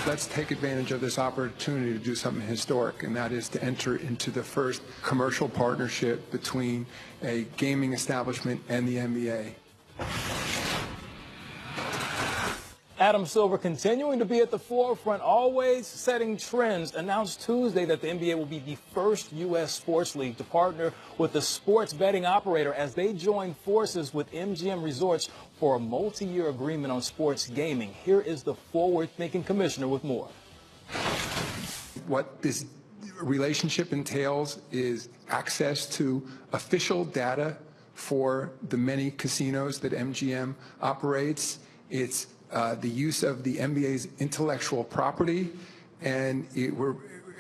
Let's take advantage of this opportunity to do something historic, and that is to enter into the first commercial partnership between a gaming establishment and the NBA. Adam Silver continuing to be at the forefront, always setting trends, announced Tuesday that the NBA will be the first U.S. sports league to partner with the sports betting operator as they join forces with MGM Resorts for a multi-year agreement on sports gaming. Here is the forward-thinking commissioner with more. What this relationship entails is access to official data for the many casinos that MGM operates. It's the use of the NBA's intellectual property, and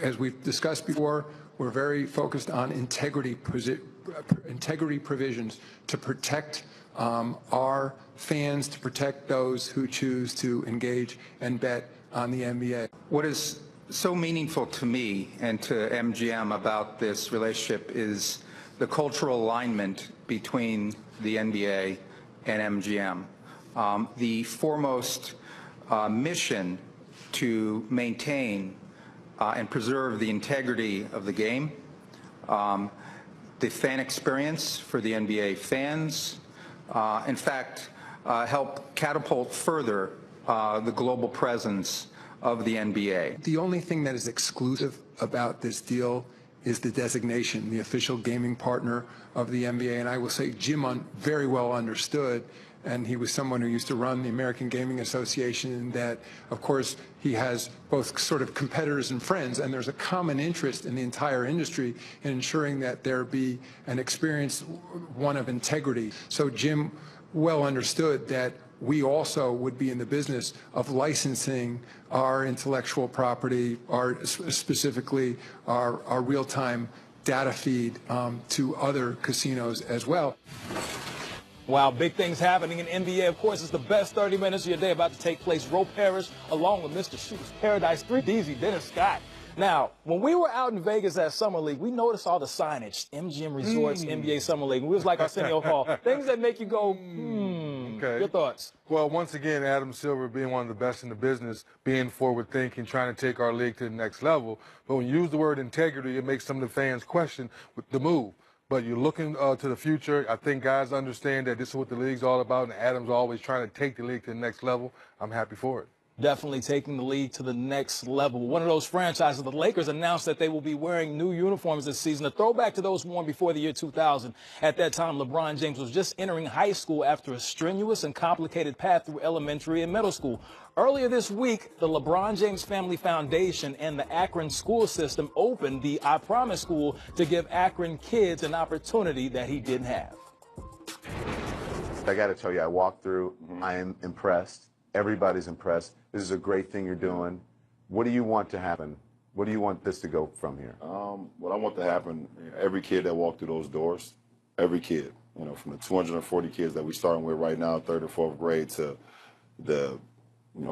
as we've discussed before, we're very focused on integrity provisions to protect our fans, to protect those who choose to engage and bet on the NBA. What is so meaningful to me and to MGM about this relationship is the cultural alignment between the NBA and MGM. The foremost mission to maintain and preserve the integrity of the game, the fan experience for the NBA fans, in fact, help catapult further the global presence of the NBA. The only thing that is exclusive about this deal is the designation, the official gaming partner of the NBA. And I will say Jim very well understood, and he was someone who used to run the American Gaming Association, and that, of course, he has both sort of competitors and friends, and there's a common interest in the entire industry in ensuring that there be an experience, one of integrity. So Jim well understood that we also would be in the business of licensing our intellectual property, specifically our real-time data feed to other casinos as well. Wow, big things happening in NBA. Of course, it's the best 30 minutes of your day about to take place. Ro Parrish, along with Mr. Shooter's Paradise 3, DZ, Dennis Scott. Now, when we were out in Vegas at Summer League, we noticed all the signage, MGM Resorts, NBA Summer League. It was like Arsenio Hall. Things that make you go, Okay. Your thoughts? Well, once again, Adam Silver being one of the best in the business, being forward-thinking, trying to take our league to the next level. But when you use the word integrity, it makes some of the fans question the move. But you're looking to the future. I think guys understand that this is what the league's all about, and Adam's always trying to take the league to the next level. I'm happy for it. Definitely taking the league to the next level. One of those franchises, the Lakers, announced that they will be wearing new uniforms this season, a throwback to those worn before the year 2000. At that time, LeBron James was just entering high school after a strenuous and complicated path through elementary and middle school. Earlier this week, the LeBron James Family Foundation and the Akron school system opened the I Promise School to give Akron kids an opportunity that he didn't have. I got to tell you, I walked through, I am impressed. Everybody's impressed. This is a great thing you're doing. What do you want to happen? What do you want this to go from here? What I want to happen, every kid that walked through those doors, every kid, from the 240 kids that we're starting with right now, 3rd and 4th grade, to to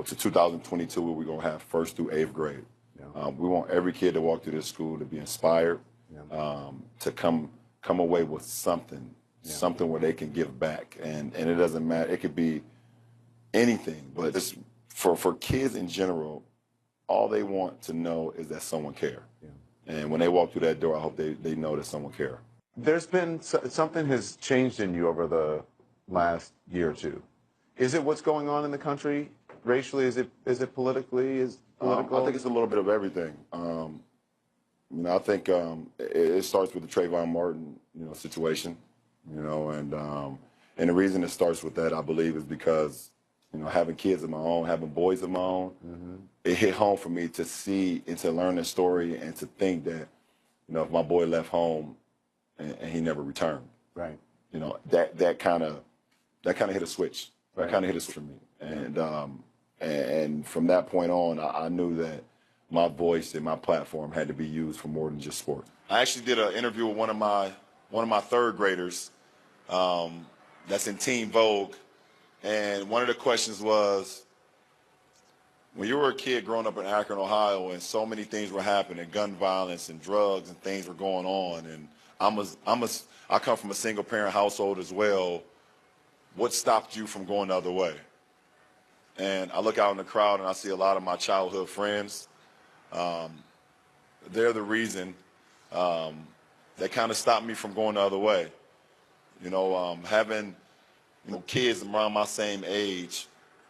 2022, where we're going to have 1st through 8th grade. Yeah. We want every kid that walked through this school to be inspired, to come away with something, something where they can give back. And it doesn't matter. It could be anything, but it's for kids in general, all they want to know is that someone cares. Yeah. And when they walk through that door, I hope they know that someone cares. There's been something has changed in you over the last year or two. Is it what's going on in the country racially? Is it politically? I think it's a little bit of everything. I think it starts with the Trayvon Martin situation, and the reason it starts with that, I believe, is because having kids of my own, having boys of my own, it hit home for me to see and to learn the story and to think that, if my boy left home and he never returned, right? That kind of hit a switch. Right. That kind of hit a switch for me, and from that point on, I knew that my voice and my platform had to be used for more than just sport. I actually did an interview with one of my 3rd graders, that's in Teen Vogue. And one of the questions was, when you were a kid growing up in Akron, Ohio, and so many things were happening, gun violence and drugs and things were going on, and I come from a single-parent household as well, what stopped you from going the other way? and I look out in the crowd and I see a lot of my childhood friends. They're the reason that kind of stopped me from going the other way. You know, having kids around my same age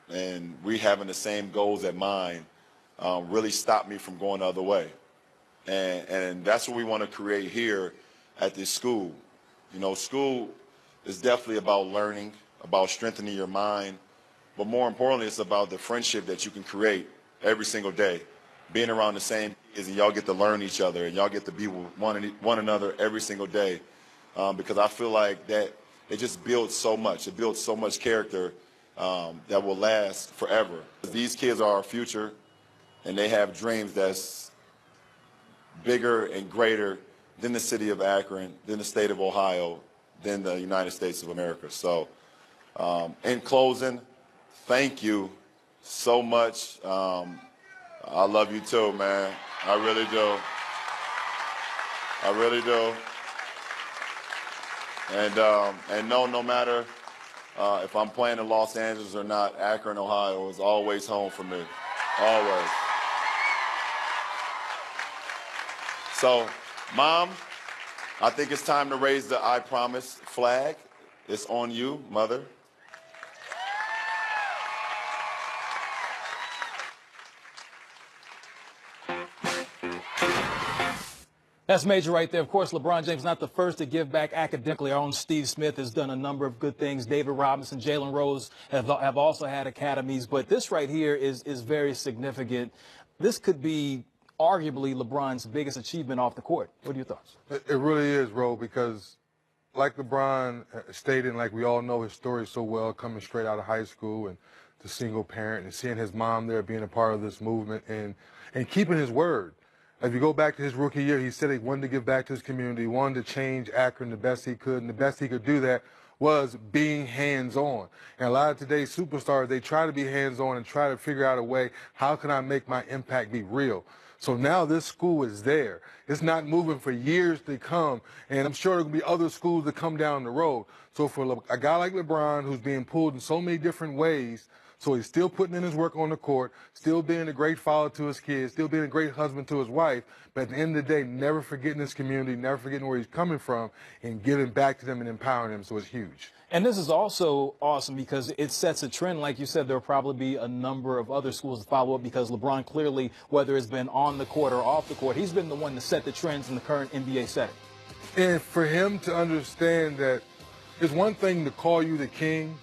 and we having the same goals at mine really stopped me from going the other way. And that's what we want to create here at this school. You know, school is definitely about learning, about strengthening your mind, but more importantly, it's about the friendship that you can create every single day. Being around the same kids and y'all get to learn each other and y'all get to be with one another every single day. Because I feel like that it just builds so much. It builds so much character that will last forever. These kids are our future, and they have dreams that's bigger and greater than the city of Akron, than the state of Ohio, than the United States of America. So in closing, thank you so much. I love you too, man. I really do. I really do. And no matter if I'm playing in Los Angeles or not, Akron, Ohio is always home for me. Always. So, Mom, I think it's time to raise the I Promise flag. It's on you, Mother. That's major right there. Of course, LeBron James not the first to give back academically. Our own Steve Smith has done a number of good things. David Robinson, Jalen Rose have also had academies. But this right here is very significant. This could be arguably LeBron's biggest achievement off the court. What are your thoughts? It really is, bro, because like LeBron stated, and like we all know his story so well, coming straight out of high school and the single parent and seeing his mom there being a part of this movement and keeping his word. If you go back to his rookie year, he said he wanted to give back to his community, wanted to change Akron the best he could, and the best he could do that was being hands-on. And a lot of today's superstars, they try to be hands-on and try to figure out a way, how can I make my impact be real? So now this school is there. It's not moving for years to come, and I'm sure there will be other schools that come down the road. So for a guy like LeBron, who's being pulled in so many different ways, so he's still putting in his work on the court, still being a great father to his kids, still being a great husband to his wife, but at the end of the day, never forgetting his community, never forgetting where he's coming from, and giving back to them and empowering them, so it's huge. And this is also awesome because it sets a trend. Like you said, there will probably be a number of other schools to follow up because LeBron clearly, whether it's been on the court or off the court, he's been the one to set the trends in the current NBA setting. And for him to understand that it's one thing to call you the king,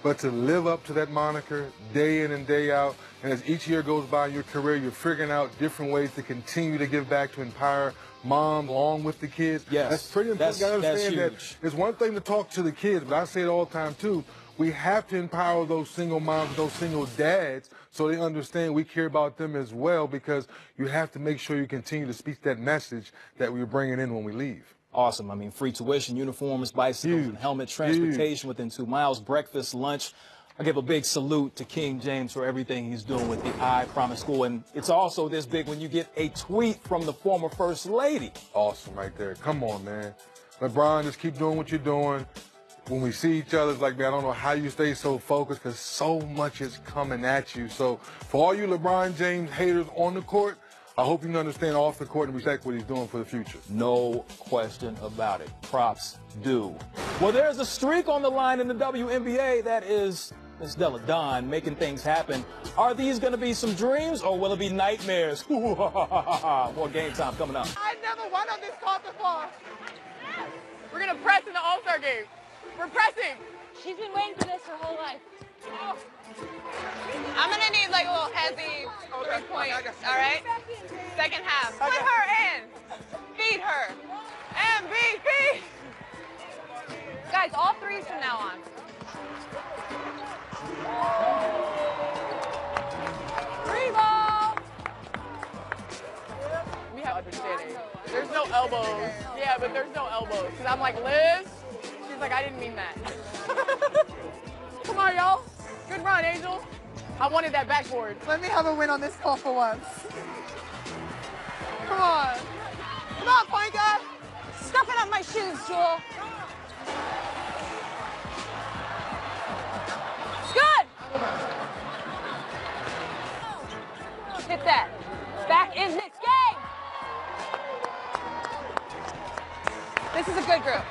but to live up to that moniker day in and day out, and as each year goes by in your career, you're figuring out different ways to continue to give back to empower mom along with the kids. Yes, that's pretty important. You gotta understand that huge. it's one thing to talk to the kids, but I say it all the time too. We have to empower those single moms, those single dads, so they understand we care about them as well, because you have to make sure you continue to speak that message that we're bringing in when we leave. Awesome. I mean, free tuition, uniforms, bicycles, and helmet, transportation within 2 miles, breakfast, lunch. I give a big salute to King James for everything he's doing with the I Promise School. And it's also this big when you get a tweet from the former First Lady. Awesome right there. Come on, man. LeBron, just keep doing what you're doing. When we see each other, it's like, man, I don't know how you stay so focused because so much is coming at you. So for all you LeBron James haters on the court, I hope you can understand off the court and respect what he's doing for the future. No question about it. Props due. Well, there's a streak on the line in the WNBA that is Miss Della Don making things happen. Are these going to be some dreams or will it be nightmares? More game time coming up. I never won on this court before. We're going to press in the All-Star game. We're pressing. She's been waiting for this her whole life. I'm going to need like a little hezzy 3-point, all right? Second half. Put her in. Feed her. MVP. Guys, all threes from now on. Free ball. We have understanding. There's no elbows. Yeah, but there's no elbows. Because I'm like, Liz? She's like, I didn't mean that. Come on, y'all. Good run, Angel. I wanted that backboard. Let me have a win on this call for once. Come on. Come on, point guard. Stuffing up my shoes, Jewel. It's good. at that. Back in this game. This is a good group.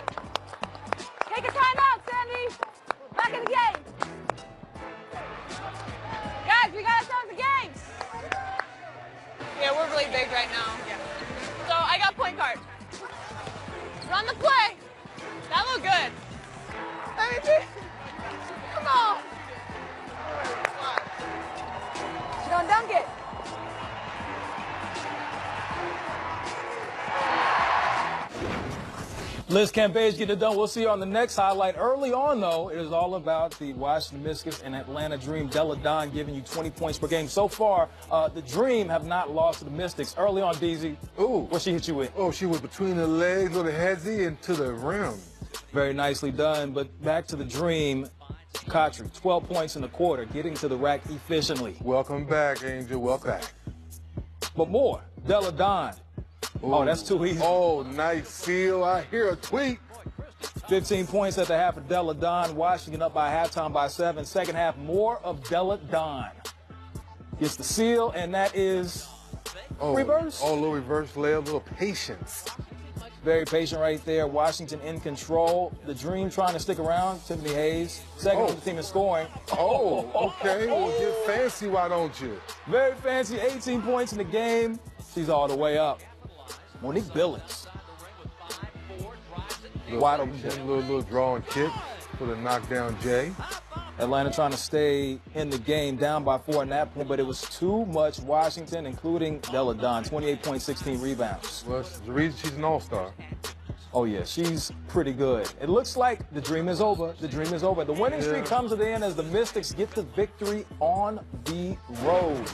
Take a timeout, Sandy. Back in the game. Guys, we got ourselves a game. Yeah, we're really big right now. Yeah. So I got point guard. Run the play. That looked good. Let me see. Come on. She gonna dunk it. Liz Cambage getting it done. We'll see you on the next highlight. Early on, though, it is all about the Washington Mystics and Atlanta Dream. Della Don giving you 20 points per game. So far, the Dream have not lost to the Mystics. Early on, DZ, what she hit you with? Oh, she was between the legs, little headsy, and to the rim. Very nicely done. But back to the Dream. Kotri, 12 points in the quarter, getting to the rack efficiently. Welcome back, Angel. Welcome back. But more, Della Don. Oh, that's too easy. Oh, nice seal. I hear a tweet. 15 points at the half of Della Don. Washington up by halftime by 7. Second half, more of Della Don. Gets the seal, and that is reverse. Oh, a little reverse layup, a little patience. Very patient right there. Washington in control. The Dream trying to stick around. Tiffany Hayes, second on the team in scoring. Oh, okay. Well, get fancy, why don't you? Very fancy. 18 points in the game. She's all the way up. Monique Billings. Wide open. Little draw and kick for the knockdown Jay. Atlanta trying to stay in the game, down by 4 in that point, but it was too much Washington, including Della Don, 28 points, 16 rebounds. Well, it's the reason she's an all-star. Oh, yeah, she's pretty good. It looks like the dream is over. The dream is over. The winning streak comes to the end as the Mystics get the victory on the road.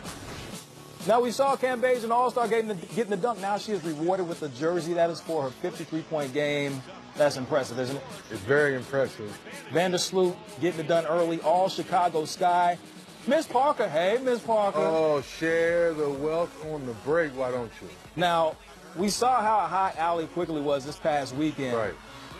Now, we saw Cambage, an all-star, getting the dunk. Now she is rewarded with a jersey. That is for her 53-point game. That's impressive, isn't it? It's very impressive. Vandersloot getting it done early. All Chicago Sky. Miss Parker. Hey, Miss Parker. Oh, share the wealth on the break, why don't you? Now, we saw how hot Allie Quigley was this past weekend. Right.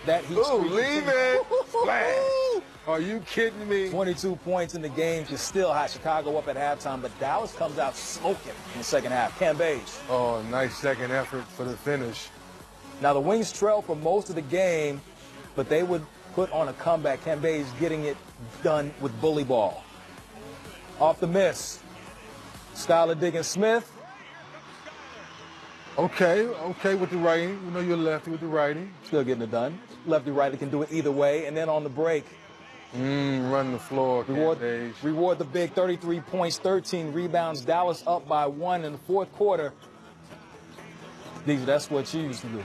That heat Oh, streak leave continued. it. Flash. Are you kidding me? 22 points in the game. She's still hot. Chicago up at halftime, but Dallas comes out smoking in the second half. Cambage. Oh, nice second effort for the finish. Now, the Wings trailed for most of the game, but they would put on a comeback. Cambage getting it done with bully ball. Off the miss. Skylar Diggins-Smith. Okay with the righty. You know you're lefty with the righty. Still getting it done. Lefty-righty can do it either way. And then on the break, run the floor. Reward the big 33 points, 13 rebounds. Dallas up by 1 in the fourth quarter. That's what she used to do.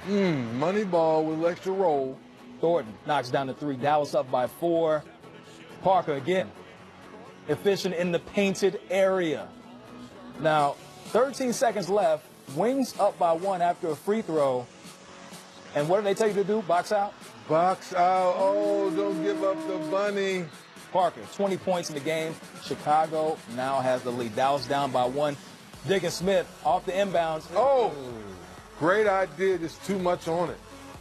Money ball with extra roll. Thornton knocks down the 3. Dallas up by 4. Parker again. Efficient in the painted area. Now, 13 seconds left. Wings up by 1 after a free throw. And what do they tell you to do? Box out? Box out. Oh, don't give up the bunny. Parker, 20 points in the game. Chicago now has the lead. Dallas down by 1. Diggins-Smith off the inbounds. Oh, great idea. There's too much on it.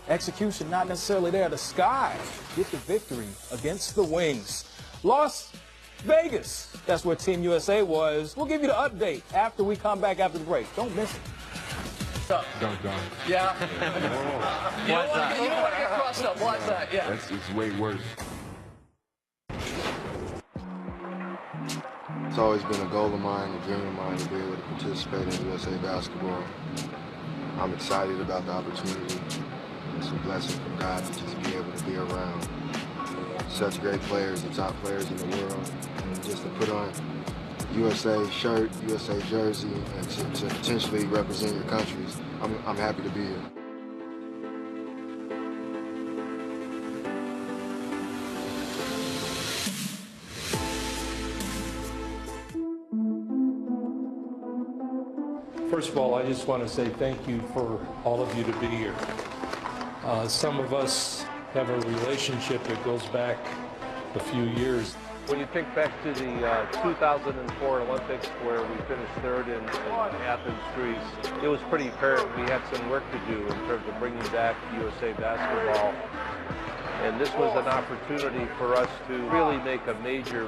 Execution not necessarily there. The Sky get the victory against the Wings. Las Vegas. That's where Team USA was. We'll give you the update after we come back after the break. Don't miss it. Dunk. Yeah. You don't want to get crossed up. Watch that. Yeah. It's way worse. It's always been a goal of mine, a dream of mine to be able to participate in USA basketball. I'm excited about the opportunity. It's a blessing from God to just be able to be around such great players, the top players in the world, and just to put on USA shirt, USA jersey, and to potentially represent your countries. I'm happy to be here. First of all, I just want to say thank you for all of you to be here. Some of us have a relationship that goes back a few years. When you think back to the 2004 Olympics where we finished third in Athens, Greece, it was pretty apparent we had some work to do in terms of bringing back USA basketball. And this was an opportunity for us to really make a major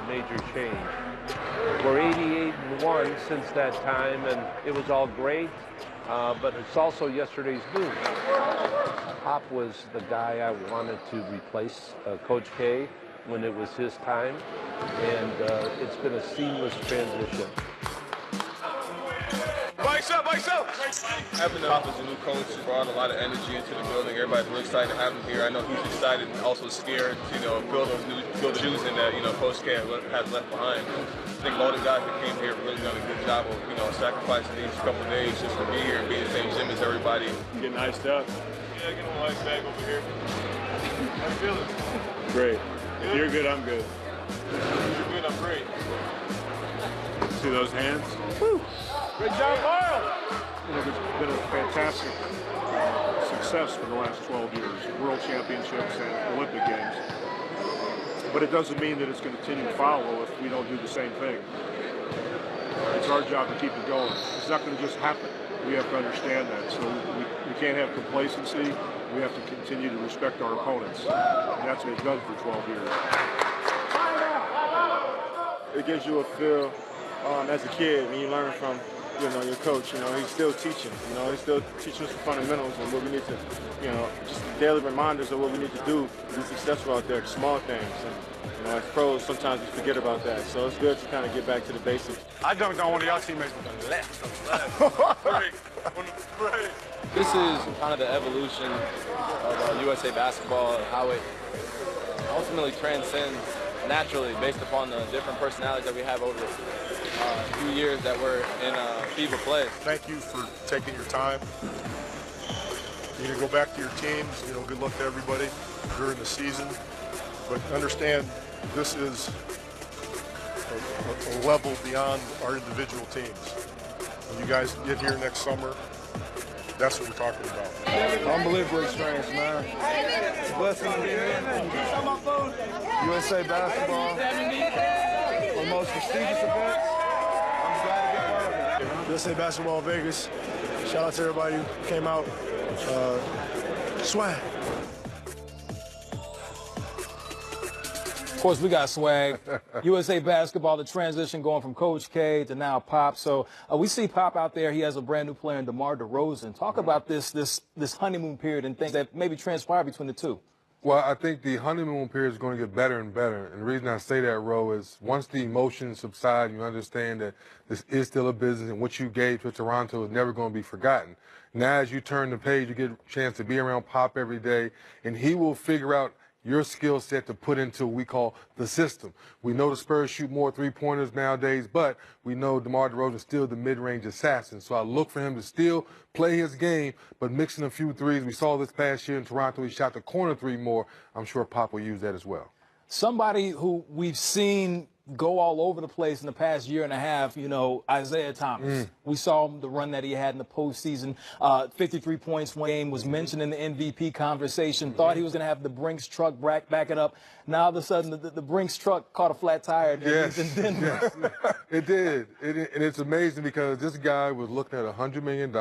change. We're 88-1 since that time, and it was all great, but it's also yesterday's news. Pop was the guy I wanted to replace Coach K when it was his time, and it's been a seamless transition. Bikes up, bikes up! Having Pop as a new coach brought a lot of energy into the building. Everybody's really excited to have him here. I know he's excited and also scared to, fill the shoes in that, Coach K has left behind. I think all the guys that came here have really done a good job of, sacrificing these couple of days just to be here and be in the same gym as everybody. Getting iced up. Yeah, getting a ice bag over here. How you feeling? Great. If you're good, I'm good. If you're good, I'm great. See those hands? Woo! Great job, Carl! It's been a fantastic success for the last 12 years, World Championships and Olympic Games. But it doesn't mean that it's going to continue to follow if we don't do the same thing. It's our job to keep it going. It's not going to just happen. We have to understand that. So we can't have complacency. We have to continue to respect our opponents. And that's what it's done for 12 years. It gives you a feel as a kid when you learn from your coach. He's still teaching. He's still teaching us the fundamentals and what we need to, just daily reminders of what we need to do to be successful out there, the small things. And, as pros, sometimes we forget about that. So it's good to kind of get back to the basics. I dunked on one of y'all teammates with the left. This is kind of the evolution of USA basketball and how it ultimately transcends naturally based upon the different personalities that we have over the few years that we're in FIBA play. Thank you for taking your time. You're going to go back to your teams. Good luck to everybody during the season. But understand this is a level beyond our individual teams. When you guys get here next summer, that's what we're talking about. Unbelievable experience, man. It's a blessing to be here. USA basketball, one of the most prestigious events. I'm glad to be a part of it. USA Basketball Vegas. Shout out to everybody who came out. Swag. Of course, we got swag. USA basketball, the transition going from Coach K to now Pop. So we see Pop out there. He has a brand new player in DeMar DeRozan. Talk about this honeymoon period and things that maybe transpire between the two. Well, I think the honeymoon period is going to get better and better. And the reason I say that, Ro, is once the emotions subside, you understand that this is still a business and what you gave to Toronto is never going to be forgotten. Now, as you turn the page, you get a chance to be around Pop every day, and he will figure out your skill set to put into what we call the system. We know the Spurs shoot more three-pointers nowadays, but we know DeMar DeRozan is still the mid-range assassin. So I look for him to still play his game, but mixing a few threes. We saw this past year in Toronto, he shot the corner three more. I'm sure Pop will use that as well. Somebody who we've seen go all over the place in the past year and a half, Isaiah Thomas. We saw the run that he had in the postseason. 53 points one game, was mentioned in the MVP conversation. Thought he was going to have the Brinks truck back it up. Now, all of a sudden, the Brinks truck caught a flat tire in Denver. Yes, it did. And it's amazing because this guy was looking at $100 million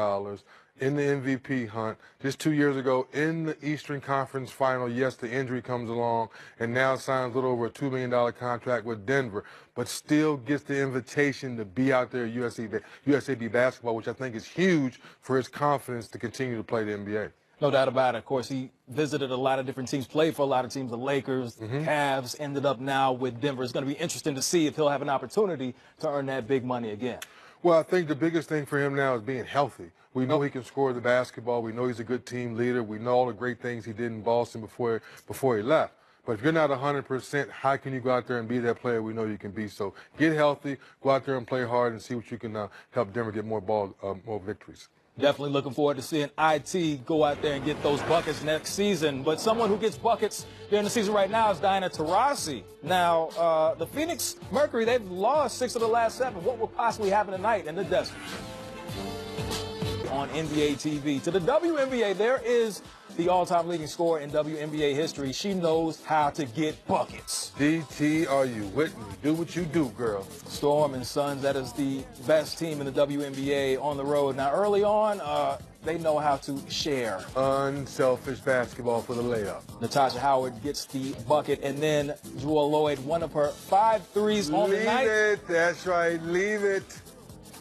in the MVP hunt just 2 years ago in the Eastern Conference Final. Yes, the injury comes along, and now signs a little over a $2 million contract with Denver, but still gets the invitation to be out there at USAB basketball, which I think is huge for his confidence to continue to play the NBA. No doubt about it. Of course, he visited a lot of different teams, played for a lot of teams, the Lakers, Cavs, ended up now with Denver. It's going to be interesting to see if he'll have an opportunity to earn that big money again. Well, I think the biggest thing for him now is being healthy. We know he can score the basketball. We know he's a good team leader. We know all the great things he did in Boston before he left. But if you're not 100%, how can you go out there and be that player we know you can be? So get healthy, go out there and play hard and see what you can help Denver get more victories. Definitely looking forward to seeing IT go out there and get those buckets next season. But someone who gets buckets during the season right now is Diana Taurasi. Now, the Phoenix Mercury, they've lost 6 of the last 7. What will possibly happen tonight in the desert? on NBA TV. To the WNBA, there is the all-time leading scorer in WNBA history. She knows how to get buckets. DT, are you with me? Do what you do, girl. Storm and Suns, that is the best team in the WNBA on the road. Now, early on, they know how to share. Unselfish basketball for the layup. Natasha Howard gets the bucket, and then Jewel Lloyd, one of her 5 threes on the night. Leave it. That's right. Leave it.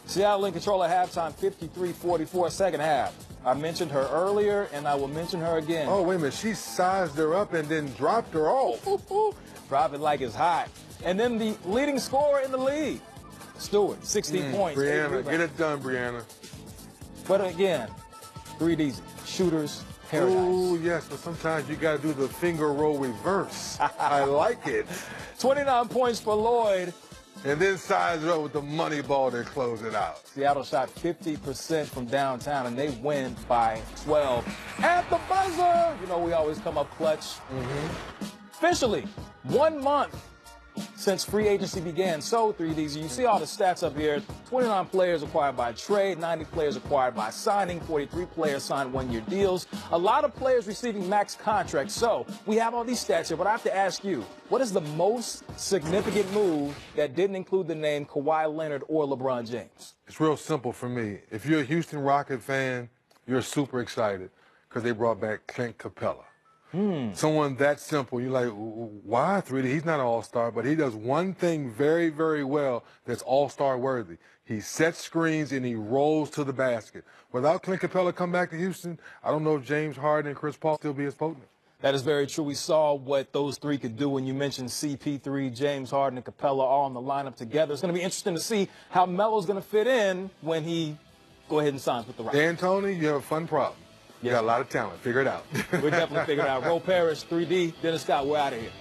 Seattle in control at halftime, 53-44, second half. I mentioned her earlier, and I will mention her again. Oh, wait a minute. She sized her up and then dropped her off. Drop it like it's hot. And then the leading scorer in the league, Stewart, 16 points. Brianna, get it done, Brianna. But again, 3D's, shooters, paradise. Oh, yes, but sometimes you got to do the finger roll reverse. I like it. 29 points for Lloyd. And then size it up with the money ball to close it out. Seattle shot 50% from downtown, and they win by 12. At the buzzer, you know, we always come up clutch. Officially, 1 month since free agency began. So, 3Ds, you see all the stats up here. 29 players acquired by trade, 90 players acquired by signing, 43 players signed one-year deals, a lot of players receiving max contracts. So, we have all these stats here, but I have to ask you, what is the most significant move that didn't include the name Kawhi Leonard or LeBron James? It's real simple for me. If you're a Houston Rocket fan, you're super excited because they brought back Clint Capella. Someone that simple, you're like, why 3D? He's not an all-star, but he does one thing very, very well that's all-star worthy. He sets screens and he rolls to the basket. Without Clint Capella come back to Houston, I don't know if James Harden and Chris Paul still be as potent. That is very true. We saw what those three could do when you mentioned CP3, James Harden, and Capella all in the lineup together. It's going to be interesting to see how Melo's going to fit in when he go ahead and signs with the Rockets. D'Antoni, you have a fun problem. You got a lot of talent. Figure it out. We're definitely figuring it out. Ro Parrish, 3D, Dennis Scott, we're out of here.